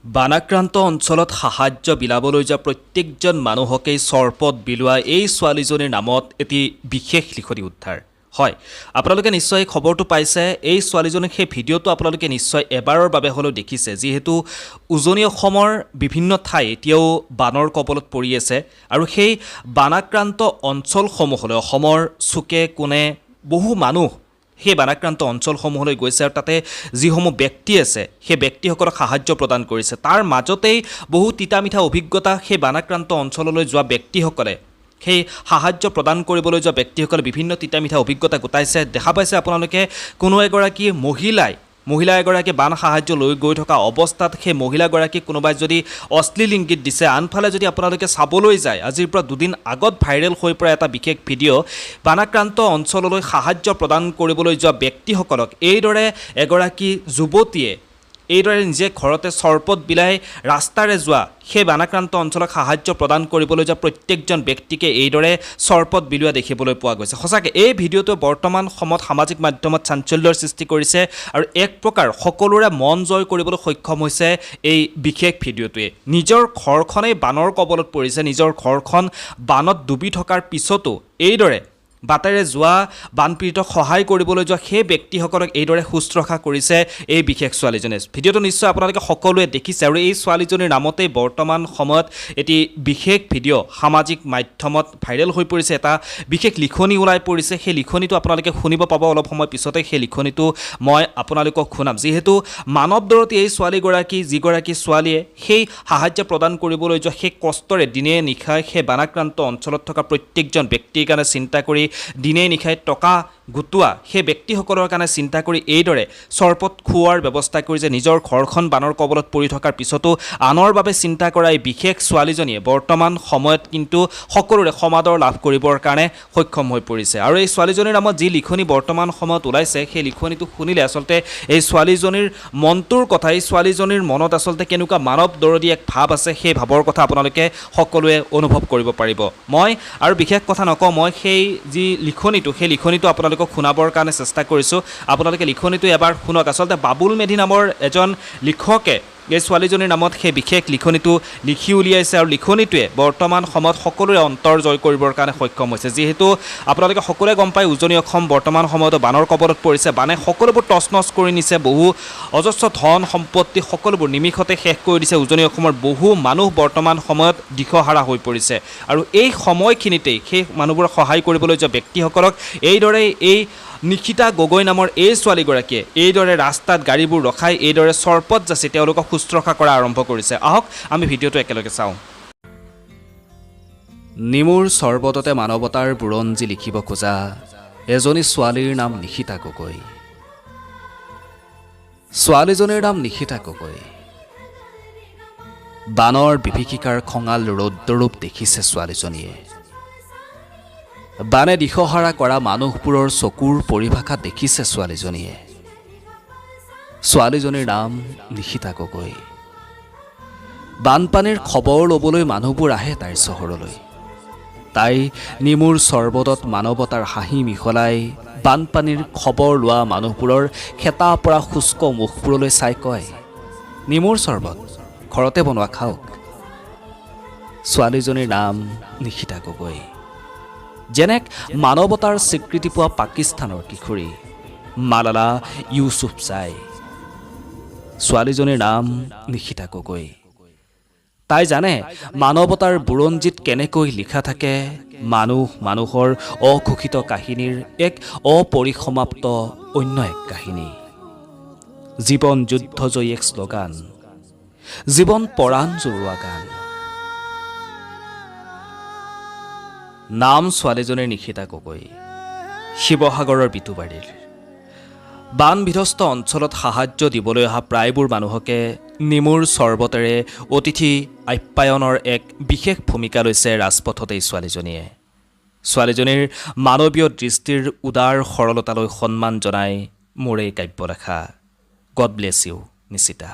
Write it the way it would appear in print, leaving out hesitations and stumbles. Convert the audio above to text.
বানাক্ৰান্ত অঞ্চলত সাহায্য বিলাবলৈ যোৱা প্ৰত্যেকজন মানুহকেই চৰপত বিলোৱা এই ছোৱালীজনীৰ নামত এটি বিশেষ লিখনি উদ্ধাৰ হয়। আপোনালোকে নিশ্চয় খবৰটো পাইছে। এই ছোৱালীজনীৰ সেই ভিডিঅ'টো আপোনালোকে নিশ্চয় এবাৰৰ বাবে হ'লেও দেখিছে, যিহেতু উজনি অসমৰ বিভিন্ন ঠাই এতিয়াও বানৰ কবলত পৰি আছে আৰু সেই বানাক্ৰান্ত অঞ্চলসমূহলৈ অসমৰ চুকে কোণে বহু মানুহ সেই বানাক্ৰান্ত অঞ্চলসমূহলৈ গৈছে আৰু তাতে যিসমূহ ব্যক্তি আছে সেই ব্যক্তিসকলক সাহায্য প্ৰদান কৰিছে। তাৰ মাজতেই বহু তিতা মিঠা অভিজ্ঞতা সেই বানাক্ৰান্ত অঞ্চললৈ যোৱা ব্যক্তিসকলে সেই সাহায্য প্ৰদান কৰিবলৈ যোৱা ব্যক্তিসকলে বিভিন্ন তিতা মিঠা অভিজ্ঞতা গোটাইছে। দেখা পাইছে আপোনালোকে কোনো এগৰাকী মহিলা এগৰাকী বান সাহায্য লৈ গৈ থকা অৱস্থাত সেই মহিলাগৰাকীক কোনোবাই যদি অশ্লীল ইংগিত দিছে। আনফালে যদি আপোনালোকে চাবলৈ যায়, আজিৰ পৰা দুদিন আগত ভাইৰেল হৈ পৰা এটা বিশেষ ভিডিঅ' বানাক্ৰান্ত অঞ্চললৈ সাহায্য প্ৰদান কৰিবলৈ যোৱা ব্যক্তিসকলক এইদৰে এগৰাকী যুৱতীয়ে এইদৰে নিজে ঘৰতে চৰপত বিলাই ৰাস্তাৰে যোৱা সেই বানাক্ৰান্ত অঞ্চলক সাহায্য প্ৰদান কৰিবলৈ যোৱা প্ৰত্যেকজন ব্যক্তিকে এইদৰে চৰপত বিলোৱা দেখিবলৈ পোৱা গৈছে। সঁচাকৈ এই ভিডিঅ'টোৱে বৰ্তমান সময়ত সামাজিক মাধ্যমত চাঞ্চল্যৰ সৃষ্টি কৰিছে আৰু এক প্ৰকাৰ সকলোৰে মন জয় কৰিবলৈ সক্ষম হৈছে এই বিশেষ ভিডিঅ'টোৱে। নিজৰ ঘৰখনেই বানৰ কবলত পৰিছে, নিজৰ ঘৰখন বানত ডুবি থকাৰ পিছতো এইদৰে বাটেৰে যোৱা বানপীড়িতক সহায় কৰিবলৈ যোৱা সেই ব্যক্তিসকলক এইদৰে শুশ্ৰূষা কৰিছে এই বিশেষ ছোৱালীজনীয়ে। ভিডিঅ'টো নিশ্চয় আপোনালোকে সকলোৱে দেখিছে আৰু এই ছোৱালীজনীৰ নামতেই বৰ্তমান সময়ত এটি বিশেষ ভিডিঅ' সামাজিক মাধ্যমত ভাইৰেল হৈ পৰিছে। এটা বিশেষ লিখনি ওলাই পৰিছে। সেই লিখনিটো আপোনালোকে শুনিব পাব অলপ সময় পিছতে। সেই লিখনিটো মই আপোনালোকক শুনাম, যিহেতু মানৱ দৰদী এই যিগৰাকী ছোৱালীয়ে সেই সাহায্য প্ৰদান কৰিবলৈ যোৱা সেই কষ্টৰে দিনে নিশাই সেই বানাক্ৰান্ত অঞ্চলত থকা প্ৰত্যেকজন ব্যক্তিৰ কাৰণে চিন্তা কৰি দিনে নিশাই টকা গোটোৱা সেই ব্যক্তিসকলৰ কাৰণে চিন্তা কৰি এইদৰে চৰপত খুওৱাৰ ব্যৱস্থা কৰিছে। নিজৰ ঘৰখন বানৰ কবলত পৰি থকাৰ পিছতো আনৰ বাবে চিন্তা কৰা এই বিশেষ ছোৱালীজনীয়ে বৰ্তমান সময়ত কিন্তু সকলোৰে সমাদৰ লাভ কৰিবৰ কাৰণে সক্ষম হৈ পৰিছে। আৰু এই ছোৱালীজনীৰ নামত যি লিখনি বৰ্তমান সময়ত ওলাইছে, সেই লিখনিটো শুনিলে আচলতে এই ছোৱালীজনীৰ মনটোৰ কথা, এই ছোৱালীজনীৰ মনত আচলতে কেনেকুৱা মানৱ দৰদী এক ভাৱ আছে, সেই ভাৱৰ কথা আপোনালোকে সকলোৱে অনুভৱ কৰিব পাৰিব। মই আৰু বিশেষ কথা নকওঁ, মই সেই যি লিখনিটো সেই লিখনিটো আপোনালোকক শুনাবৰ কাৰণে চেষ্টা কৰিছোঁ। আপোনালোকে লিখনিটো এবাৰ শুনক। আচলতে বাবুল মেধি নামৰ এজন লিখকে এই ছোৱালীজনীৰ নামত সেই বিশেষ লিখনিটো লিখি উলিয়াইছে আৰু লিখনিটোৱে বৰ্তমান সময়ত সকলোৰে অন্তৰ জয় কৰিবৰ কাৰণে সক্ষম হৈছে। যিহেতু আপোনালোকে সকলোৱে গম পায়, উজনি অসম বৰ্তমান সময়তো বানৰ কবলত পৰিছে। বানে সকলোবোৰ তছনছ কৰি নিছে, বহু অজস্ৰ ধন সম্পত্তি সকলোবোৰ নিমিষতে শেষ কৰি দিছে। উজনি অসমৰ বহু মানুহ বৰ্তমান সময়ত দিশহাৰা হৈ পৰিছে আৰু এই সময়খিনিতেই সেই মানুহবোৰক সহায় কৰিবলৈ যোৱা ব্যক্তিসকলক এইদৰে এই নিশিতা গগৈ নামৰ এই ছোৱালীগৰাকীয়ে এইদৰে ৰাস্তাত গাড়ীবোৰ ৰখাই এইদৰে চৰপত যাচি তেওঁলোকক শুশ্ৰূষা কৰা আৰম্ভ কৰিছে। আহক আমি ভিডিঅ'টো একেলগে চাওঁ। নিমুৰ চৰবততে মানৱতাৰ বুৰঞ্জী লিখিব খোজা এজনী ছোৱালীৰ নাম নিশিতা গগৈ। ছোৱালীজনীৰ নাম নিশিতা গগৈ। বানৰ বিভীষিকাৰ খঙাল ৰৌদ্ৰৰূপ দেখিছে ছোৱালীজনীয়ে। বানে দিশহাৰা কৰা মানুহবোৰৰ চকুৰ পৰিভাষা দেখিছে ছোৱালীজনীয়ে। ছোৱালীজনীৰ নাম নিশিতা গগৈ। বানপানীৰ খবৰ ল'বলৈ মানুহবোৰ আহে তাইৰ চহৰলৈ। তাই নিমুৰ চৰবতত মানৱতাৰ হাঁহি মিহলাই বানপানীৰ খবৰ লোৱা মানুহবোৰৰ খেতা পৰা শুষ্ক মুখবোৰলৈ চাই কয়, নিমুৰ চৰবত ঘৰতে বনোৱা খাওক। ছোৱালীজনীৰ নাম নিশিতা গগৈ। যেনেক মানৱতাৰ স্বীকৃতি পোৱা পাকিস্তানৰ কিশোৰী মালালা ইউছুফজাই। ছোৱালীজনীৰ নাম নিশিতা গগৈ। তাই জানে মানৱতাৰ বুৰঞ্জীত কেনেকৈ লিখা থাকে মানুহৰ অঘোষিত কাহিনীৰ এক অপৰিসমাপ্ত অন্য এক কাহিনী। জীৱন যুদ্ধজয়ী এক শ্লোগান, জীৱন পৰাণ জৰুৱা গান। নাম ছোৱালীজনীৰ নিশিতা গগৈ, শিৱসাগৰৰ বিতুবাৰীৰ। বান বিধ্বস্ত অঞ্চলত সাহায্য দিবলৈ অহা প্ৰায়বোৰ মানুহকে নিমুৰ চৰবতেৰে অতিথি আপ্যায়নৰ এক বিশেষ ভূমিকা লৈছে ৰাজপথত এই ছোৱালীজনীয়ে। ছোৱালীজনীৰ মানৱীয় দৃষ্টিৰ উদাৰ সৰলতালৈ সন্মান জনাই মোৰ এই কাব্যলেখা। God bless you Nishita.